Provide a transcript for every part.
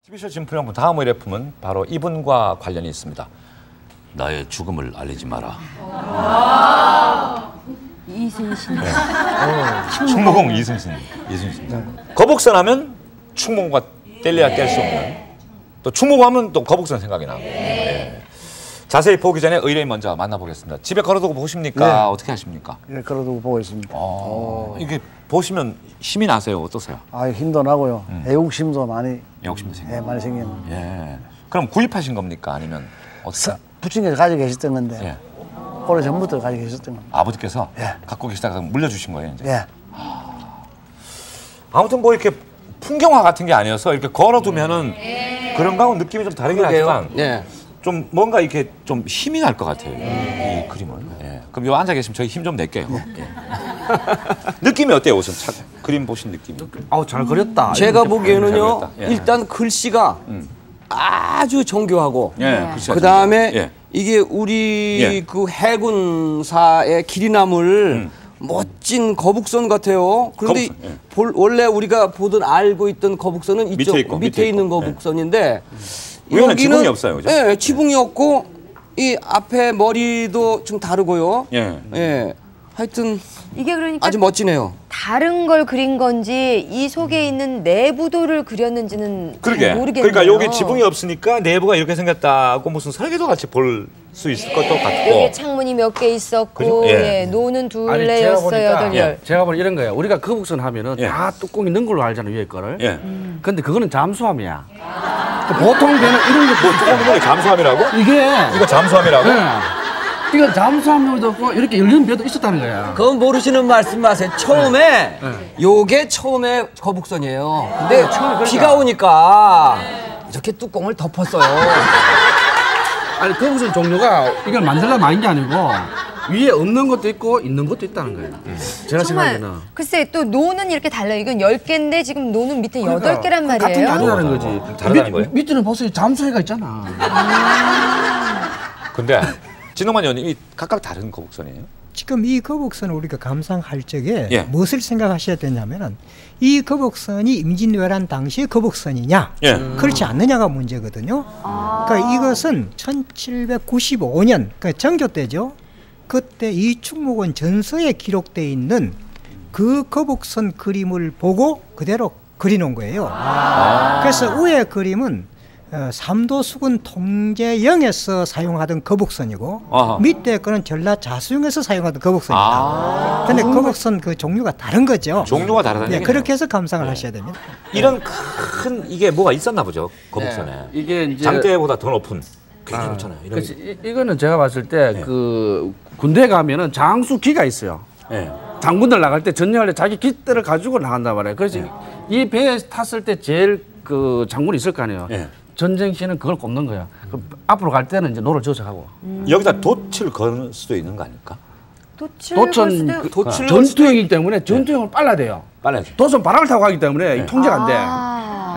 TV쇼 진품명품 다음 의뢰품은 바로 이분과 관련이 있습니다. 나의 죽음을 알리지 마라. 이순신. 네. 충무공 이순신. 거북선 하면 충무공과 뗄래야 뗄 수 없는. 또 충무공 하면 또 거북선 생각이 나고. 네. 자세히 보기 전에 의뢰인 먼저 만나보겠습니다. 집에 걸어두고 보십니까? 네. 어떻게 하십니까? 예, 걸어두고 보고 있습니다. 이게 보시면 힘이 나세요? 어떠세요? 아, 힘도 나고요. 애국심도 많이. 애국심도 생겨요. 예, 많이 생기는. 예. 그럼 구입하신 겁니까? 아니면 어떻게? 부친께서 가지고 계셨던 건데. 예. 오래 전부터 가지고 계셨던 겁니다. 아버지께서 예. 갖고 계시다가 물려주신 거예요, 이제. 예. 아무튼 뭐 이렇게 풍경화 같은 게 아니어서 이렇게 걸어두면은 그런 거하고 느낌이 좀 다르긴 하지만 예. 좀 뭔가 이렇게 좀 힘이 날 것 같아요. 이 그림을. 예. 그럼 요 앉아 계시면 저희 힘 좀 낼게요. 예. 느낌이 어때요, 우선? 그림 보신 느낌이? 잘 그렸다. 제가 보기에는요, 잘 그렸다. 예. 일단 글씨가 아주 정교하고, 예. 그 다음에 예. 이게 우리 예. 그 해군사의 길이 남을 멋진 거북선 같아요. 그런데 거북선, 원래 우리가 알고 있던 거북선은 이쪽 밑에 있는 거북선인데 여기는 지붕이 없어요, 그죠? 예, 지붕이 없고 이 앞에 머리도 좀 다르고요. 예. 예. 하여튼 이게 그러니까 아주 멋지네요. 다른 걸 그린 건지 이 속에 있는 내부도를 그렸는지는 그러게. 잘 모르겠네요. 그러니까 여기 지붕이 없으니까 내부가 이렇게 생겼다고 무슨 설계도 같이 볼 수 있을 것도 같고. 여기 창문이 몇 개 있었고, 그죠? 예. 예. 노는 둘레였어요, 여덟 열. 제가 보니 이런 거예요. 우리가 거북선 하면은 예. 다 뚜껑이 넣은 걸로 알잖아요, 위에 거를. 예. 근데 그거는 잠수함이야. 보통 배는 이런 게 뭐 조금 잠수함이라고? 이게 이거 잠수함이라고? 이건 잠수함도 없고 이렇게 열린 배도 있었다는 거야. 그건 모르시는 말씀 마세요. 처음에 요게 처음에 거북선이에요. 근데 비가 오니까 이렇게 뚜껑을 덮었어요. 아니 거북선 종류가 이걸 만들려면 많은 게 아니고 위에 없는 것도 있고 있는 것도 있다는 거예요. 제가 정말 생각에는. 글쎄 또 노는 이렇게 달라요. 이건 10개인데 지금 노는 밑에 8개란 말이에요. 같은 게 아니라는 거지. 다르다는 거예요? 밑에는 벌써 잠수해가 있잖아. 근데 진홍만 의원님 이 각각 다른 거북선이에요? 지금 이 거북선을 우리가 감상할 적에 예. 무엇을 생각하셔야 되냐면은 이 거북선이 임진왜란 당시의 거북선이냐 예. 그렇지 않느냐가 문제거든요. 그러니까 이것은 1795년 그러니까 정조 때죠. 그때 이충무원 전서에 기록되어 있는 그 거북선 그림을 보고 그대로 그려놓은 거예요. 그래서 위에 그림은 삼도수군 통제영에서 사용하던 거북선이고 아하. 밑에 거는 전라 자수영에서 사용하던 거북선이다. 근데 거북선 그 종류가 다른 거죠. 종류가 다르다는 네, 얘기네요. 그렇게 해서 감상을 하셔야 됩니다. 이런 큰 이게 뭐가 있었나 보죠, 거북선에. 이게 이제 장대보다 더 높은. 굉장히 좋잖아요. 이런 이거는 제가 봤을 때 그 군대 가면은 장수기가 있어요. 예. 장군들 나갈 때 전쟁할 때 자기 기대를 가지고 나간단 말이에요. 그래서 이 배에 탔을 때 제일 그 장군이 있을 거 아니에요. 예. 전쟁 시에는 그걸 꼽는 거야. 그 앞으로 갈 때는 이제 노를 져서 하고. 여기다 돛을 거는 수도 있는 거 아닙니까? 도천 전투형이기 때문에 전투형은 빨라야 돼요. 빨라야죠. 도천 바람을 타고 가기 때문에 통제가 안 돼.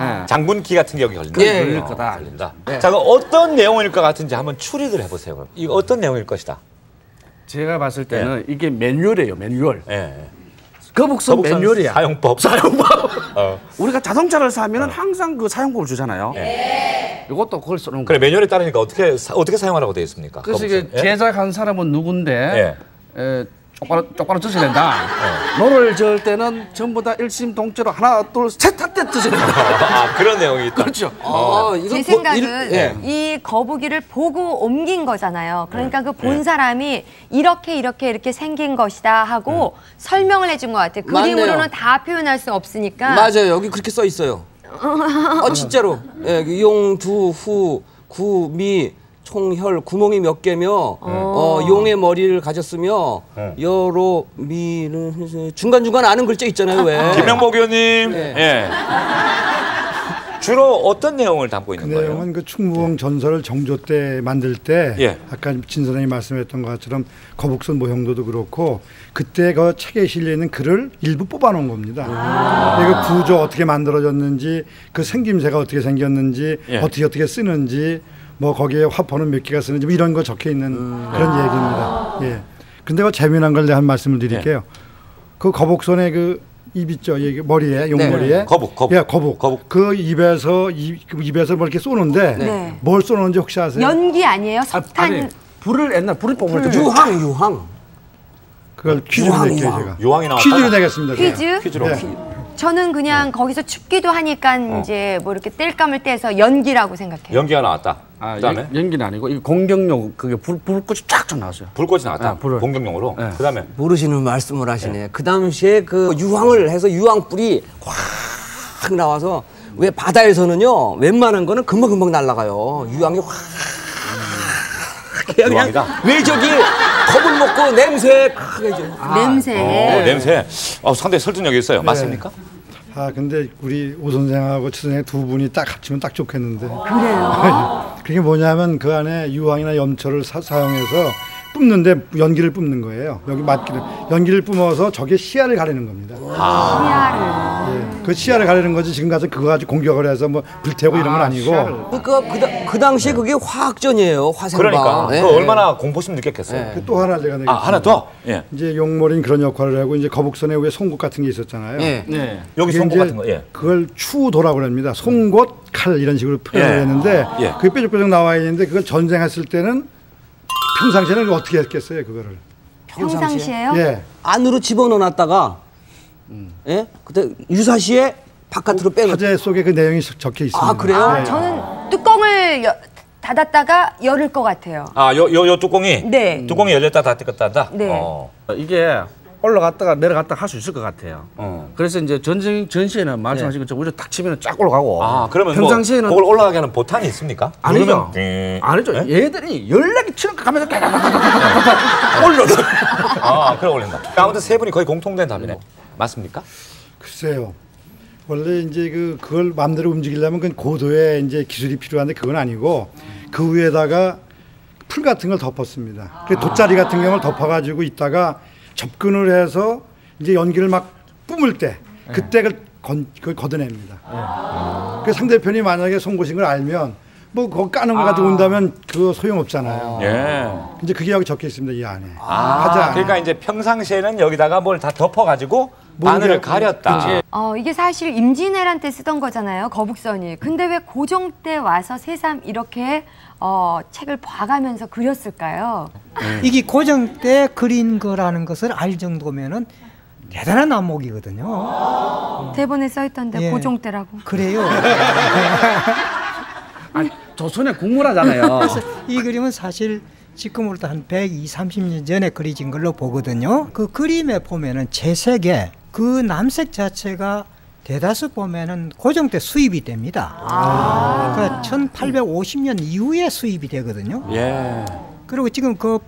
예. 장군기 같은 게 여기 걸린다. 예, 걸릴 거다. 걸린다. 자, 그럼 어떤 내용일 것 같은지 한번 추리를 해보세요. 그럼 이거 어떤 내용일 것이다. 제가 봤을 때는 이게 매뉴얼이에요. 매뉴얼. 예. 거북선 매뉴얼이야. 사용법. 우리가 자동차를 사면은 항상 그 사용법을 주잖아요. 이것도 그걸 써놓은 그래 거예요. 매뉴얼에 따르니까 어떻게 사용하라고 되어 있습니까? 그래서 거북선. 이게 제작한 사람은 누군데 예. 똑바로 젖어야 된다. 노를 저을 때는 전부 다 일심동체로 하나 둘 셋 할 때 젖어야 된다. 아 그런 내용이 있다. 그렇죠. 제 생각은 이 거북이를 보고 옮긴 거잖아요. 그러니까 그 본 사람이 이렇게 생긴 것이다 하고 설명을 해준 것 같아요. 그림으로는 맞네요. 다 표현할 수 없으니까. 맞아요. 여기 그렇게 써 있어요. 진짜로. 예, 용, 두, 후, 구, 미, 총, 혈, 구멍이 몇 개며 용의 머리를 가졌으며 여로, 미는 중간중간 아는 글자 있잖아요. 왜? 김명복 의원님. 예. 주로 어떤 내용을 담고 있는 그 거예요? 내용은 그 충무공 전설을 정조 때 만들 때 예. 아까 진 선생님이 말씀했던 것처럼 거북선 모형도도 그렇고 그때 그 책에 실려 있는 글을 일부 뽑아놓은 겁니다. 그 구조 어떻게 만들어졌는지 그 생김새가 어떻게 생겼는지 어떻게 쓰는지 뭐 거기에 화포는 몇 개가 쓰는지 뭐 이런 거 적혀 있는 그런 얘기입니다. 예. 근데 그 재미난 걸 내가 한 말씀을 드릴게요. 그 거북선의 그 입 있죠. 여기 머리에 용머리에. 네. 거북. 예, 거북. 그 입에서 뭐 이렇게 쏘는데 네. 뭘 쏘는지 혹시 아세요? 연기 아니에요? 석탄. 아니, 불을 뽑을 때 유황. 그걸 퀴즈로 낼게요, 제가. 유황이 나왔다. 퀴즈로 내겠습니다. 제가. 퀴즈? 네. 저는 그냥 거기서 춥기도 하니까 이제 뭐 이렇게 땔감을 떼서 연기라고 생각해요. 연기가 나왔다. 아, 그다음에 연기는 아니고 이 공격용 그게 불꽃이 쫙쫙 나왔어요. 불꽃이 나왔다. 불을. 공격용으로. 네. 그다음에 모르시는 말씀을 하시네. 그 당시에 그 유황을 해서 유황불이 확 나와서 왜 바다에서는요 웬만한 거는 금방 날아가요. 유황이 확 유황이다. 왜 저기 겁을 먹고 냄새 크게 좀. 냄새. 냄새. 상당히 설득력이 있어요. 맞습니까? 아 근데 우리 오 선생하고 최 선생 두 분이 딱 합치면 딱 좋겠는데. 그래요? 그게 뭐냐면 그 안에 유황이나 염초를 사용해서 뿜는데 연기를 뿜는 거예요. 여기 맞기를 연기를 뿜어서 적의 시야를 가리는 겁니다. 시야를. 예, 그 시야를 가리는 거지 지금 가서 그거 가지고 공격을 해서 뭐 불태우고 이런 건 아니고. 그러니까 그 당시에 그게 화학전이에요. 화생방. 그러니까 네. 그 얼마나 공포심 느꼈겠어요. 네. 또 하나 제가 내겠습니다. 하나 더. 예. 이제 용머리는 그런 역할을 하고 이제 거북선에 왜 송곳 같은 게 있었잖아요. 예. 네. 여기 그게 송곳 이제 같은 거. 예. 그걸 추도라고 합니다. 송곳, 칼 이런 식으로 표현을 예. 했는데 예. 그게 뾰족뾰족 나와 있는데 그걸 전쟁했을 때는 평상시에는 어떻게 했겠어요 그거를? 평상시에요? 예. 안으로 집어넣어놨다가 예? 그때 유사시에 바깥으로 빼놓. 화재 속에 그 내용이 적혀 있습니다. 아 그래요? 네. 저는 뚜껑을 닫았다가 열을 것 같아요. 요 뚜껑이. 네. 뚜껑이 열렸다 닫혔다. 네. 이게 올라갔다가 내려갔다가 할 수 있을 것 같아요. 그래서 이제 전시에는 말씀하신 것처럼 우리가 딱 치면 쫙 올라가고. 그러면 평상시에는 그걸 올라가게 하는 보탄이 있습니까? 아니죠. 누르면 아니죠. 네? 얘들이 연락이 치는 거 가면서 올려. 그래 올린다. 아무튼 세 분이 거의 공통된 답이네. 맞습니까? 글쎄요. 원래 이제 그걸 마음대로 움직이려면 그 고도의 이제 기술이 필요한데 그건 아니고 그 위에다가 풀 같은 걸 덮었습니다. 그 돗자리 같은 경우를 덮어가지고 있다가 접근을 해서 이제 연기를 막 뿜을 때 그때 그걸 걷어냅니다. 그 상대편이 만약에 송곳인 걸 알면 뭐 그거 까는 거 가지고 온다면 그거 소용없잖아요. 예. 이제 그게 여기 적혀 있습니다 이 안에. 그러니까 이제 평상시에는 여기다가 뭘 다 덮어가지고 바늘을 가렸다. 이게 사실 임진왜란 때 쓰던 거잖아요. 거북선이. 근데 왜 고종 때 와서 새삼 이렇게 책을 봐가면서 그렸을까요? 이게 고정 때 그린 거라는 것을 알 정도면은 대단한 안목이거든요. 대본에 써있던데 예. 고종 때라고. 그래요. 아니, 조선의 국문화잖아요. 그래서 이 그림은 사실 지금으로부터 한 120, 30년 전에 그려진 걸로 보거든요. 그 그림에 보면은 채색에 그 남색 자체가 대다수 보면은 고종 때 수입이 됩니다. 그러니까 1850년 이후에 수입이 되거든요. 예. 그리고 지금 그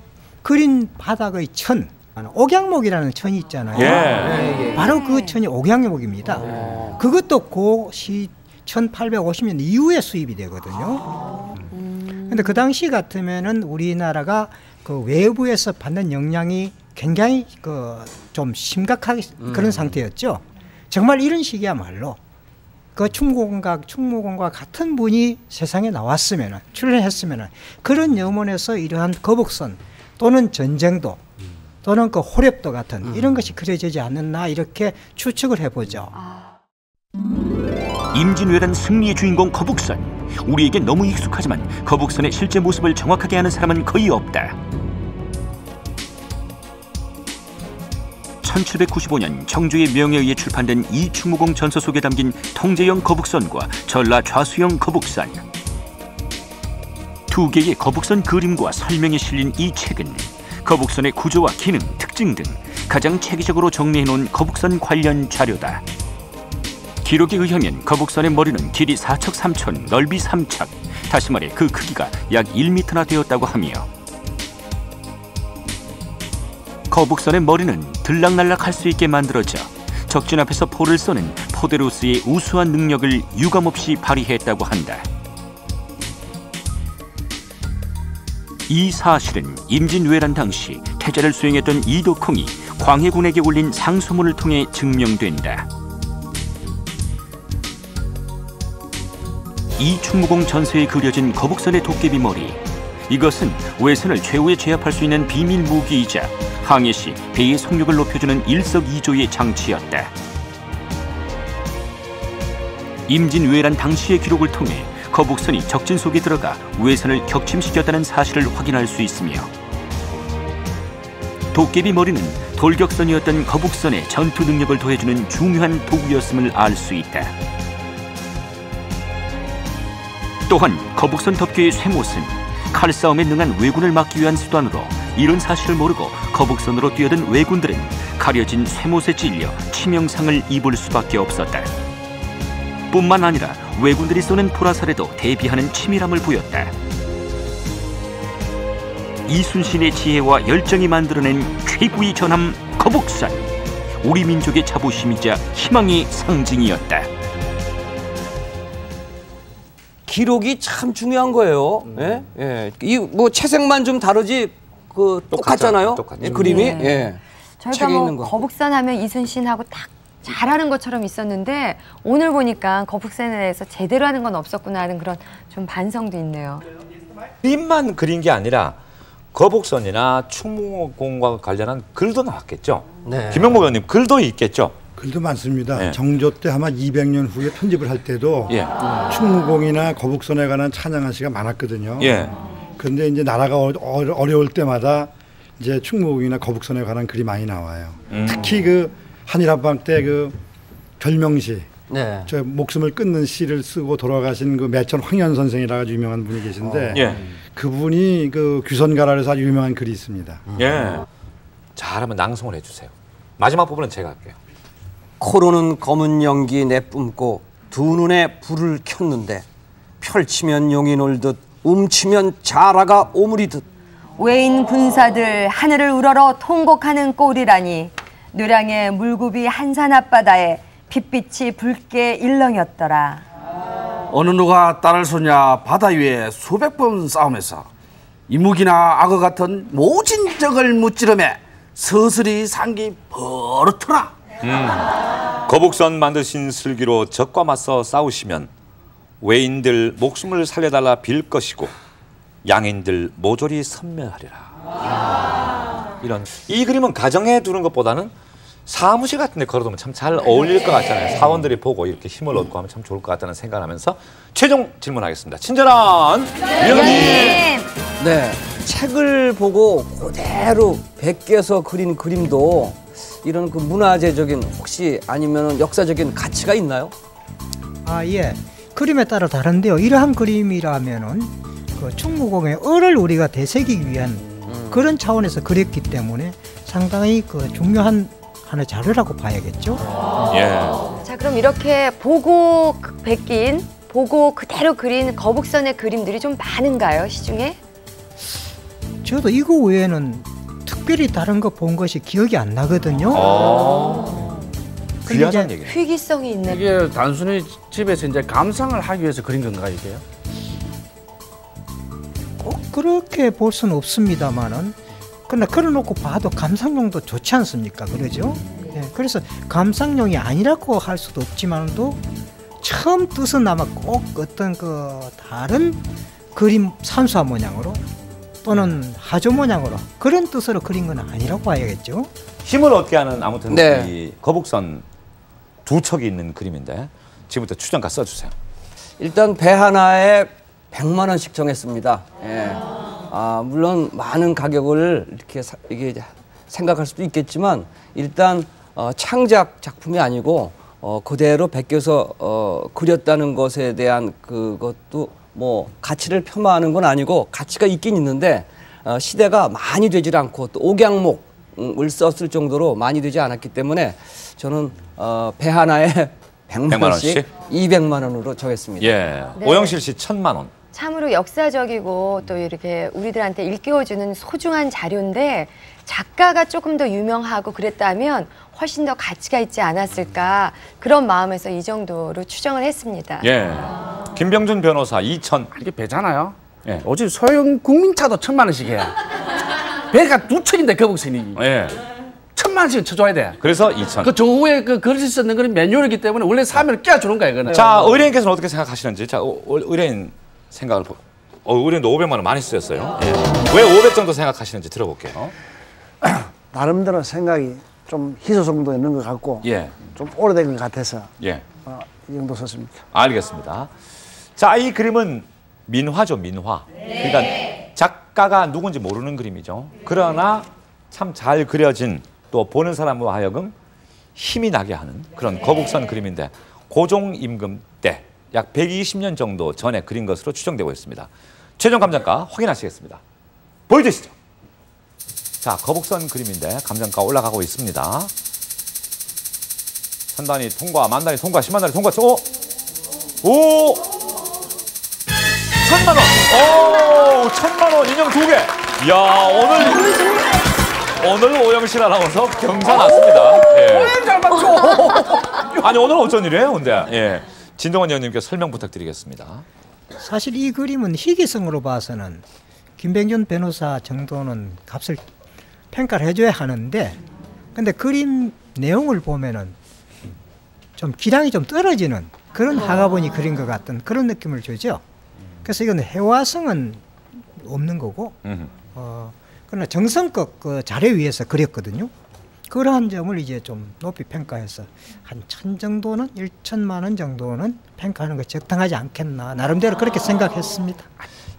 그린 바닥의 천, 옥양목이라는 천이 있잖아요. 예. 바로 그 천이 옥양목입니다. 그것도 고시 1850년 이후에 수입이 되거든요. 근데 그 당시 같으면은 우리나라가 그 외부에서 받는 영향이 굉장히 좀 심각하게 그런 상태였죠. 정말 이런 식이야말로 그 충무공과 같은 분이 세상에 나왔으면은 출연했으면은 그런 염원에서 이러한 거북선 또는 전쟁도 또는 그 호랩도 같은 이런 것이 그려지지 않았나 이렇게 추측을 해보죠. 임진왜란 승리의 주인공 거북선. 우리에게 너무 익숙하지만 거북선의 실제 모습을 정확하게 아는 사람은 거의 없다. 1795년 청주의 명에 의해 출판된 이충무공 전서 속에 담긴 통제형 거북선과 전라 좌수형 거북선. 두 개의 거북선 그림과 설명이 실린 이 책은 거북선의 구조와 기능, 특징 등 가장 체계적으로 정리해놓은 거북선 관련 자료다. 기록에 의하면 거북선의 머리는 길이 4척 3촌, 넓이 3척, 다시 말해 그 크기가 약 1m나 되었다고 하며 거북선의 머리는 들락날락할 수 있게 만들어져 적진 앞에서 포를 쏘는 포데로스의 우수한 능력을 유감없이 발휘했다고 한다. 이 사실은 임진왜란 당시 태자를 수행했던 이덕홍이 광해군에게 올린 상소문을 통해 증명된다. 이충무공 전서에 그려진 거북선의 도깨비 머리. 이것은 외선을 최후에 제압할 수 있는 비밀 무기이자 항해 시 배의 속력을 높여주는 일석이조의 장치였다. 임진왜란 당시의 기록을 통해 거북선이 적진 속에 들어가 외선을 격침시켰다는 사실을 확인할 수 있으며 도깨비 머리는 돌격선이었던 거북선의 전투 능력을 더해주는 중요한 도구였음을 알 수 있다. 또한 거북선 덮개의 쇠못은 칼싸움에 능한 왜군을 막기 위한 수단으로 이런 사실을 모르고 거북선으로 뛰어든 왜군들은 가려진 쇠못에 찔려 치명상을 입을 수밖에 없었다. 뿐만 아니라 왜군들이 쏘는 불화살에도 대비하는 치밀함을 보였다. 이순신의 지혜와 열정이 만들어낸 최고의 전함 거북선, 우리 민족의 자부심이자 희망의 상징이었다. 기록이 참 중요한 거예요. 예? 예. 이 뭐 채색만 좀 다르지 그 똑같잖아요. 예, 그림이. 네. 예. 저희가 책에 뭐 있는 거. 거북선 하면 이순신하고 딱 잘하는 것처럼 있었는데 오늘 보니까 거북선에 대해서 제대로 하는 건 없었구나 하는 그런 좀 반성도 있네요. 그림만 그린 게 아니라 거북선이나 충무공과 관련한 글도 나왔겠죠. 네. 김영목 의원님 글도 있겠죠. 글도 많습니다. 네. 정조 때 아마 200년 후에 편집을 할 때도 예. 충무공이나 거북선에 관한 찬양한 시가 많았거든요. 예. 그런데 이제 나라가 어려울 때마다 이제 충무공이나 거북선에 관한 글이 많이 나와요. 특히 그 한일합방 때 그 결명시, 네. 저 목숨을 끊는 시를 쓰고 돌아가신 그 매천 황현 선생이라 아주 유명한 분이 계신데 예. 그분이 그 규선가라에서 아주 유명한 글이 있습니다. 예. 잘하면 낭송을 해주세요. 마지막 부분은 제가 할게요. 코로는 검은 연기 내뿜고 두 눈에 불을 켰는데 펼치면 용이 놀듯 움치면 자라가 오므리듯 외인 군사들 하늘을 우러러 통곡하는 꼴이라니 노량의 물굽이 한산 앞바다에 핏빛이 붉게 일렁였더라. 어느 누가 딸을 쏘냐 바다 위에 수백 번 싸움에서 이묵이나 악어 같은 모진 적을 무찌르매 서슬이 상기 버릇더라. 거북선 만드신 슬기로 적과 맞서 싸우시면 외인들 목숨을 살려달라 빌 것이고 양인들 모조리 섬멸하리라. 이런 이 그림은 가정에 두는 것보다는 사무실 같은 데 걸어두면 참 잘 어울릴 것 같잖아요. 사원들이 보고 이렇게 힘을 얻고 하면 참 좋을 것 같다는 생각을 하면서 최종 질문하겠습니다. 친절한 위원님. 네, 책을 보고 그대로 베껴서 그린 그림도 이런 그 문화재적인 혹시 아니면 역사적인 가치가 있나요? 아, 예. 그림에 따라 다른데요. 이러한 그림이라면은 그 충무공의 을을 우리가 되새기기 위한 그런 차원에서 그렸기 때문에 상당히 그 중요한 하나의 자료라고 봐야겠죠. 예. 자, 그럼 이렇게 보고 베낀, 보고 그대로 그린 거북선의 그림들이 좀 많은가요, 시중에? 저도 이거 외에는 특별히 다른 거 본 것이 기억이 안 나거든요. 귀하다는 얘기네. 희귀성이 있네. 이게 단순히 집에서 이제 감상을 하기 위해서 그린 건가 이게요? 꼭 그렇게 볼 수는 없습니다만은 그러나 걸어놓고 봐도 감상용도 좋지 않습니까? 그러죠? 예, 그래서 감상용이 아니라고 할 수도 없지만도 처음 뜻은 아마 꼭 어떤 그 다른 그림 산수화 모양으로 또는 하조 모양으로 그런 뜻으로 그린 건 아니라고 봐야겠죠. 힘을 얻게 하는 아무튼 네. 이 거북선 두 척이 있는 그림인데 지금부터 추정가 써주세요. 일단 배 하나에 100만 원씩 정했습니다. 예. 아, 물론 많은 가격을 이렇게 이게 생각할 수도 있겠지만 일단 창작 작품이 아니고 그대로 베껴서 그렸다는 것에 대한 그것도 뭐 가치를 폄하하는 건 아니고 가치가 있긴 있는데 시대가 많이 되질 않고 또 옥양목을 썼을 정도로 많이 되지 않았기 때문에 저는 배 하나에 100만 원씩 200만 원으로 정했습니다. 예. 네. 오영실 씨 1000만 원. 참으로 역사적이고 또 이렇게 우리들한테 일깨워주는 소중한 자료인데 작가가 조금 더 유명하고 그랬다면 훨씬 더 가치가 있지 않았을까 그런 마음에서 이 정도로 추정을 했습니다. 예. 김병준 변호사 2000. 이게 배잖아요. 예. 어제 소형 국민차도 1000만 원씩 해. 배가 두 척인데 거북선이 예. 1000만 원씩 쳐줘야 돼. 그래서 2000. 그 조후에 그 글씨 쓰는 그런 매뉴얼이기 때문에 원래 사면을 끼워주는 거야 이거는. 자, 의뢰인께서는 어떻게 생각하시는지. 자, 의뢰인 생각을 의뢰인도 500만 원 많이 쓰였어요. 예. 왜 500 정도 생각하시는지 들어볼게요. 나름대로 생각이 좀 희소성도 있는 것 같고 예. 좀 오래된 것 같아서 예. 이 정도 썼습니다. 알겠습니다. 자, 이 그림은 민화죠, 민화. 그러니까 작가가 누군지 모르는 그림이죠. 그러나 참 잘 그려진, 또 보는 사람으로 하여금 힘이 나게 하는 그런 거북선 그림인데, 고종 임금 때 약 120년 정도 전에 그린 것으로 추정되고 있습니다. 최종 감정가 확인하시겠습니다. 보여주시죠. 자, 거북선 그림인데 감정가 올라가고 있습니다. 천단위 통과, 만단위 통과, 10만단위 통과. 오! 1,000만 원! 오! 1,000만 원 인형 2개! 이야, 오늘 오영실 아나운서 경사 났습니다. 예. 잘 맞죠? 아니, 오늘 어쩐 일이에요, 근데? 예. 진동원 의원님께 설명 부탁드리겠습니다. 사실 이 그림은 희귀성으로 봐서는 김병준 변호사 정도는 값을 평가를 해줘야 하는데, 근데 그림 내용을 보면은 좀 기량이 좀 떨어지는 그런 학아분이 그린 것 같은 그런 느낌을 주죠. 그래서 이건 해화성은 없는 거고, 그러나 정성껏 그 자료 위에서 그렸거든요. 그러한 점을 이제 좀 높이 평가해서 한 1,000 정도는, 1,000만 원 정도는 평가하는 게 적당하지 않겠나, 나름대로 그렇게 생각했습니다.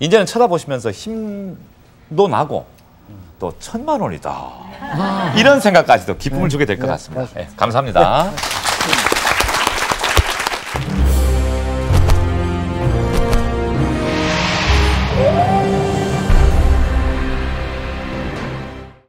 이제는 쳐다보시면서 힘도 나고 또 1,000만 원이다. 이런 생각까지도 기쁨을 주게 될 것 같습니다. 예, 감사합니다.